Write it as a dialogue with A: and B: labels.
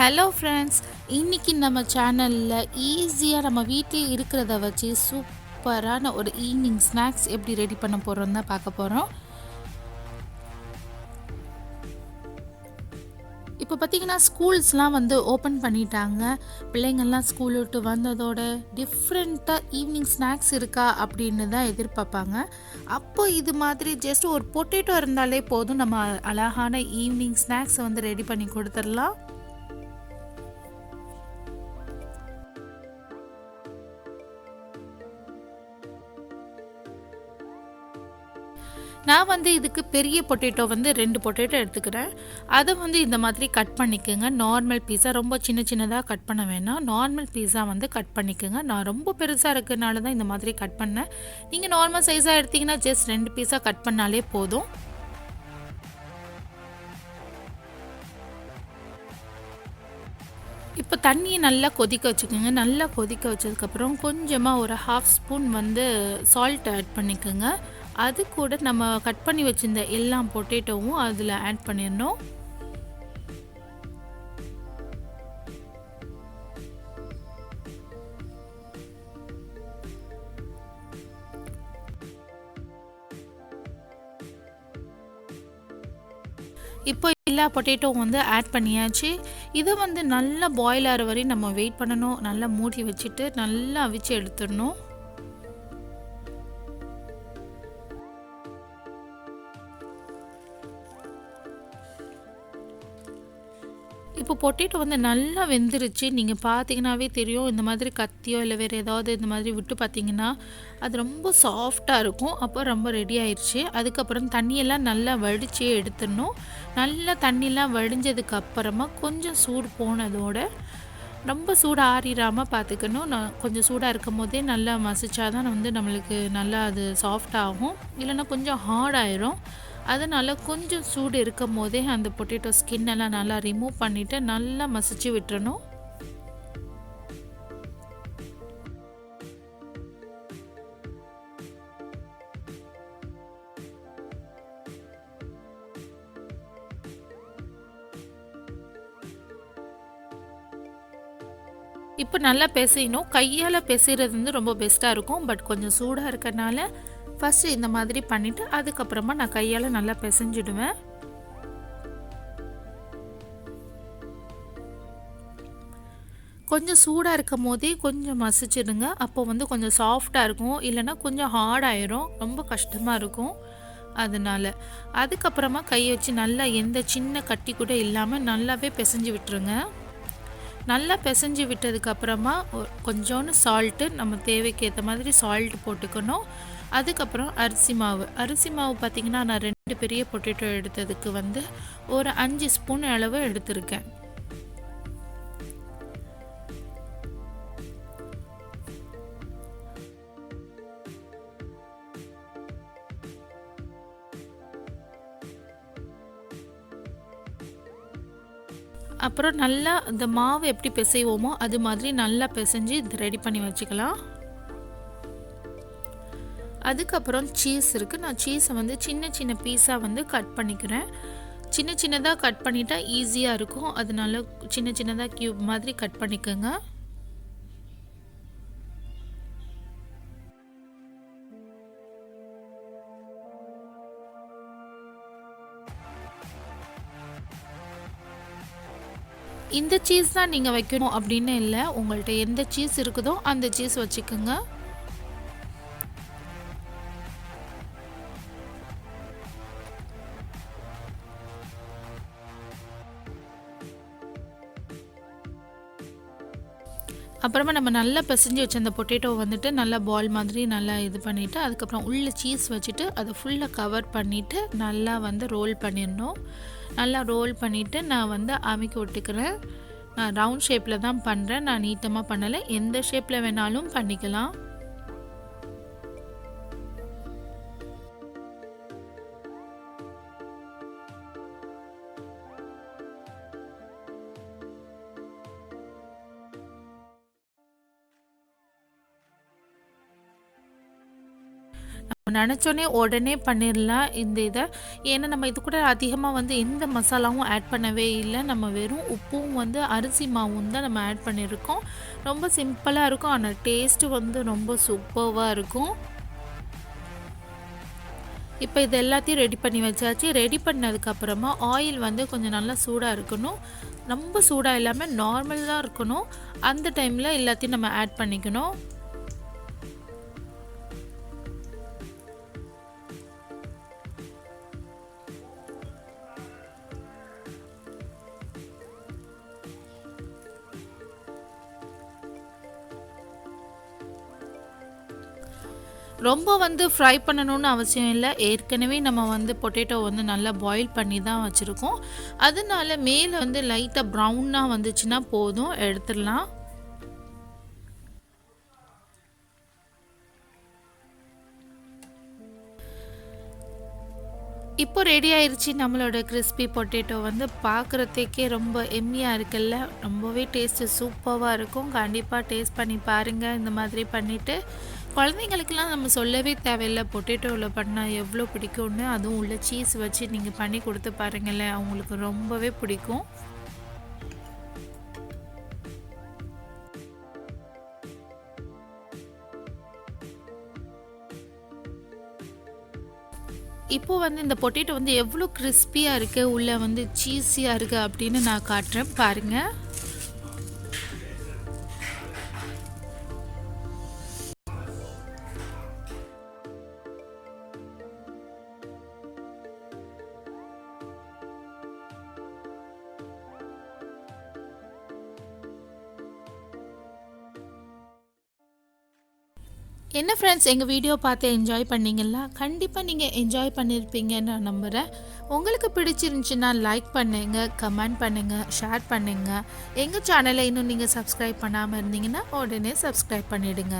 A: Hello friends, இன்னைக்கு நம்ம சேனலில் ஈஸியாக நம்ம வீட்டிலே இருக்கிறத வச்சு சூப்பரான ஒரு ஈவினிங் ஸ்நாக்ஸ் எப்படி ரெடி பண்ண போகிறோம் தான் பார்க்க போகிறோம். இப்போ பார்த்தீங்கன்னா ஸ்கூல்ஸ்லாம் ஓப்பன் பண்ணிட்டாங்க. பிள்ளைங்கள்லாம் ஸ்கூல் விட்டு வந்ததோட டிஃப்ரெண்ட்டாக ஈவினிங் ஸ்நாக்ஸ் இருக்கா அப்படின்னு தான் எதிர்பார்ப்பாங்க. அப்போ இது மாதிரி ஜஸ்ட் ஒரு பொட்டேட்டோ இருந்தாலே போதும், நம்ம அழகான ஈவினிங் ஸ்நாக்ஸை ரெடி பண்ணி கொடுத்துடலாம். நான் இதுக்கு பெரிய பொட்டேட்டோ 2 பொட்டேட்டோ எடுத்துக்கிறேன். அதை இந்த மாதிரி கட் பண்ணிக்கோங்க. நார்மல் பீஸா, ரொம்ப சின்ன சின்னதாக கட் பண்ண வேணாம். நார்மல் பீஸா கட் பண்ணிக்கோங்க. நான் ரொம்ப பெருசாக இருக்கிறதுனால தான் இந்த மாதிரி கட் பண்ணேன். நீங்கள் நார்மல் சைஸாக எடுத்திங்கன்னா ஜஸ்ட் 2 பீஸாக கட் பண்ணாலே போதும். இப்போ தண்ணியை நல்லா கொதிக்க வச்சுக்கோங்க. நல்லா கொதிக்க வச்சதுக்கப்புறம் கொஞ்சமாக ஒரு 1/2 ஸ்பூன் சால்ட் ஆட் பண்ணிக்கோங்க. அது கூட நம்ம கட் பண்ணி வச்சிருந்த எல்லா பொட்டேட்டோவும் அதில் ஆட் பண்ணிடணும். இப்போ எல்லா பொட்டேட்டோவும் ஆட் பண்ணியாச்சு. இதை நல்லா பாயில் ஆகிற வரையும் நம்ம வெயிட் பண்ணணும். நல்லா மூடி வச்சுட்டு நல்லா அவிச்சு எடுத்துடணும். இப்போ பொட்டேட்டோ நல்லா வெந்துருச்சு. நீங்கள் பார்த்தீங்கன்னாவே தெரியும். இந்த மாதிரி கத்தியோ இல்லை வேறு ஏதாவது இந்த மாதிரி விட்டு பார்த்தீங்கன்னா அது ரொம்ப சாஃப்டாக இருக்கும். அப்போ ரொம்ப ரெடி ஆயிடுச்சு. அதுக்கப்புறம் தண்ணியெல்லாம் நல்லா வடித்து எடுத்துடணும். நல்லா தண்ணியெல்லாம் வடிஞ்சதுக்கு அப்புறமா கொஞ்சம் சூடு போனதோட, ரொம்ப சூடு ஆறிடாமல் பார்த்துக்கணும். நான் கொஞ்சம் சூடாக இருக்கும் போதே நல்லா மசிச்சாதான் நம்மளுக்கு நல்லா அது சாஃப்ட் ஆகும். இல்லைன்னா கொஞ்சம் ஹார்ட் ஆயிரும். அதனால் கொஞ்சம் சூடு இருக்கும் போதே அந்த பொட்டேட்டோ ஸ்கின்னெல்லாம் நல்லா ரிமூவ் பண்ணிவிட்டு நல்லா மசிச்சு விட்டுறணும். இப்போ நல்லா பிசையணும். கையால் பிசைகிறது ரொம்ப பெஸ்ட்டாக இருக்கும். பட் கொஞ்சம் சூடாக இருக்கறனால ஃபஸ்ட்டு இந்த மாதிரி பண்ணிவிட்டு அதுக்கப்புறமா நான் கையால் நல்லா பிசைஞ்சிடுவேன். கொஞ்சம் சூடாக இருக்கும் போதே கொஞ்சம் மசிச்சிடுங்க. அப்போ கொஞ்சம் சாஃப்டாக இருக்கும். இல்லைன்னா கொஞ்சம் ஹார்டாயிரும், ரொம்ப கஷ்டமாக இருக்கும். அதனால் அதுக்கப்புறமா கையை வச்சு நல்லா எந்த சின்ன கட்டி கூட இல்லாமல் நல்லாவே பிசைஞ்சு விட்டுருங்க. நல்லா பிசைஞ்சு விட்டதுக்கப்புறமா கொஞ்சோண்டு சால்ட்டு, நம்ம தேவைக்கு ஏற்ற மாதிரி சால்ட் போட்டுக்கணும். அதுக்கப்புறம் அரிசி மாவு பார்த்திங்கன்னா நான் 2 பெரிய பொட்டேட்டோ எடுத்ததுக்கு ஒரு 5 ஸ்பூன் அளவு எடுத்திருக்கேன். அப்புறம் நல்லா இந்த மாவு எப்படி பிசைவோமோ அது மாதிரி நல்லா பிசைஞ்சு இது ரெடி பண்ணி வச்சுக்கலாம். அதுக்கப்புறம் சீஸ் இருக்குது. நான் சீஸை சின்ன சின்ன பீஸாக கட் பண்ணிக்கிறேன். சின்ன சின்னதாக கட் பண்ணிட்டா ஈஸியாக இருக்கும். அதனால சின்ன சின்னதாக க்யூப் மாதிரி கட் பண்ணிக்கோங்க. இந்த சீஸ் தான் நீங்கள் வைக்கணும் அப்படின்னு இல்லை. உங்கள்கிட்ட எந்த சீஸ் இருக்குதோ அந்த சீஸ் வச்சுக்கோங்க. அப்புறமா நம்ம நல்லா பிசைஞ்சு வச்ச அந்த பொட்டேட்டோ நல்லா பால் மாதிரி நல்லா இது பண்ணிவிட்டு அதுக்கப்புறம் உள்ளே சீஸ் வச்சுட்டு அதை ஃபுல்லாக கவர் பண்ணிவிட்டு நல்லா ரோல் பண்ணிடணும். நல்லா ரோல் பண்ணிவிட்டு நான் அமுக்கி விட்டுக்கிறேன். நான் ரவுண்ட் ஷேப்பில் தான் பண்ணுறேன். நான் நீட்டமாக பண்ணலை. எந்த ஷேப்பில் வேணாலும் பண்ணிக்கலாம். நினச்சோன்னே உடனே பண்ணிடலாம் இந்த இதை. ஏன்னா நம்ம இது கூட அதிகமாக வந்து எந்த மசாலாவும் ஆட் பண்ணவே இல்லை. நம்ம வெறும் உப்பும் வந்து அரிசி மாவும் தான் நம்ம ஆட் பண்ணியிருக்கோம். ரொம்ப சிம்பிளாக இருக்கும், ஆனால் டேஸ்ட்டு வந்து ரொம்ப சூப்பராக இருக்கும். இப்போ இது எல்லாத்தையும் ரெடி பண்ணி வச்சாச்சு. ரெடி பண்ணதுக்கப்புறமா ஆயில் வந்து கொஞ்சம் நல்லா சூடாக இருக்கணும். ரொம்ப சூடாக இல்லாமல் நார்மலாக இருக்கணும். அந்த டைமில் எல்லாத்தையும் நம்ம ஆட் பண்ணிக்கணும். ரொம்ப வந்து ஃப்ரை பண்ணணும்னு அவசியம் இல்லை. ஏற்கனவே நம்ம வந்து பொட்டேட்டோ வந்து நல்லா பாயில் பண்ணி தான் வச்சுருக்கோம். அதனால மேலே வந்து லைட்டாக ப்ரௌனாக வந்துச்சுன்னா போதும், எடுத்துடலாம். இப்போ ரெடி ஆயிடுச்சு நம்மளோட கிறிஸ்பி பொட்டேட்டோ. வந்து பார்க்குறதுக்கே ரொம்ப எம்மியாக இருக்குல்ல, ரொம்பவே டேஸ்ட்டு சூப்பராக இருக்கும். கண்டிப்பாக டேஸ்ட் பண்ணி பாருங்கள் இந்த மாதிரி பண்ணிவிட்டு. குழந்தைங்களுக்கெல்லாம் நம்ம சொல்லவே தேவையில்லை, பொட்டேட்டோவில் பண்ணால் எவ்வளோ பிடிக்கும்னு. அதுவும் உள்ள சீஸ் வச்சு நீங்கள் பண்ணி கொடுத்து பாருங்களேன், அவங்களுக்கு ரொம்பவே பிடிக்கும். இப்போது வந்து இந்த பொட்டேட்டோ வந்து எவ்வளோ கிறிஸ்பியாக இருக்குது, உள்ளே வந்து சீஸியாக இருக்குது அப்படின்னு நான் காட்டுறேன் பாருங்கள். என்ன ஃப்ரெண்ட்ஸ், எங்கள் வீடியோ பார்த்து என்ஜாய் பண்ணிங்களா? கண்டிப்பாக நீங்கள் என்ஜாய் பண்ணியிருப்பீங்கன்னு நான் நம்புகிறேன். உங்களுக்கு பிடிச்சிருந்துச்சின்னா லைக் பண்ணுங்கள், கமெண்ட் பண்ணுங்கள், ஷேர் பண்ணுங்கள். எங்கள் சேனலை இன்னும் நீங்கள் சப்ஸ்கிரைப் பண்ணாமல் இருந்தீங்கன்னா உடனே சப்ஸ்கிரைப் பண்ணிவிடுங்க.